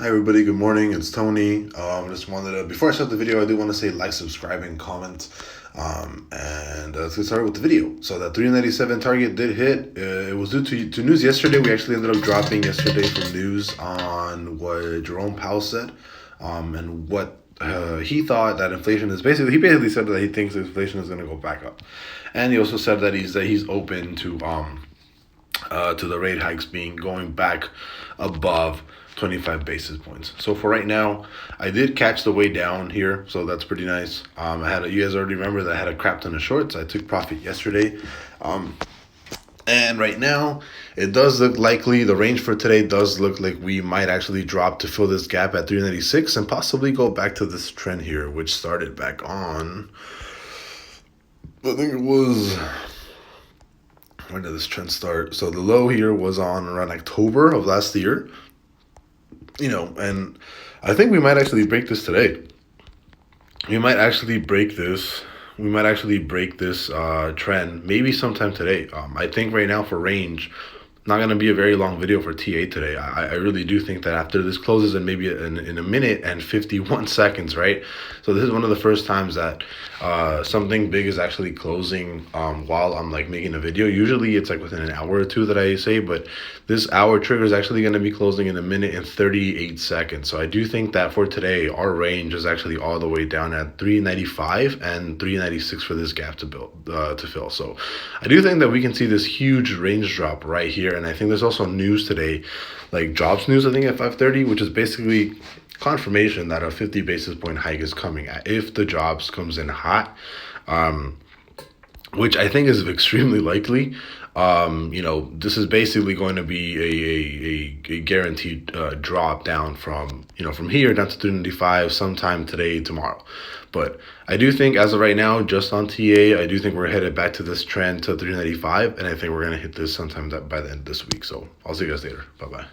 Hi everybody, good morning. It's Tony. Just wanted to, before I start the video, I do want to say like, subscribe, and comment. And let's get started with the video. So that 397 target did hit. It was due to news yesterday. We actually ended up dropping yesterday from news on what Jerome Powell said, and what he thought that inflation is basically. He basically said that he thinks inflation is going to go back up, and he also said that he's open to the rate hikes going back above 25 basis points. So for right now, I did catch the way down here, so that's pretty nice. You guys already remember that I had a crap ton of shorts. I took profit yesterday. And right now, it does look likely, the range for today does look like we might actually drop to fill this gap at 396 and possibly go back to this trend here, which started back on, I think it was, when did this trend start? So the low here was on around October of last year, and I think we might actually break this today. We might actually break this. We might actually break this trend maybe sometime today. I think right now for range, not going to be a very long video for TA today. I really do think that after this closes in maybe in a minute and 51 seconds, right? So this is one of the first times that something big is actually closing while I'm like making a video. Usually it's like within an hour or two that I say, but this hour trigger is actually going to be closing in a minute and 38 seconds. So I do think that for today, our range is actually all the way down at 395 and 396 for this gap to fill. So I do think that we can see this huge range drop right here. And I think there's also news today, like jobs news, I think at 5:30, which is basically confirmation that a 50 basis point hike is coming if the jobs comes in hot, which I think is extremely likely. This is basically going to be a guaranteed drop down from here down to 395 sometime today, tomorrow. But I do think as of right now, just on TA, I do think we're headed back to this trend to 395, and I think we're going to hit this sometime by the end of this week. So I'll see you guys later. Bye-bye.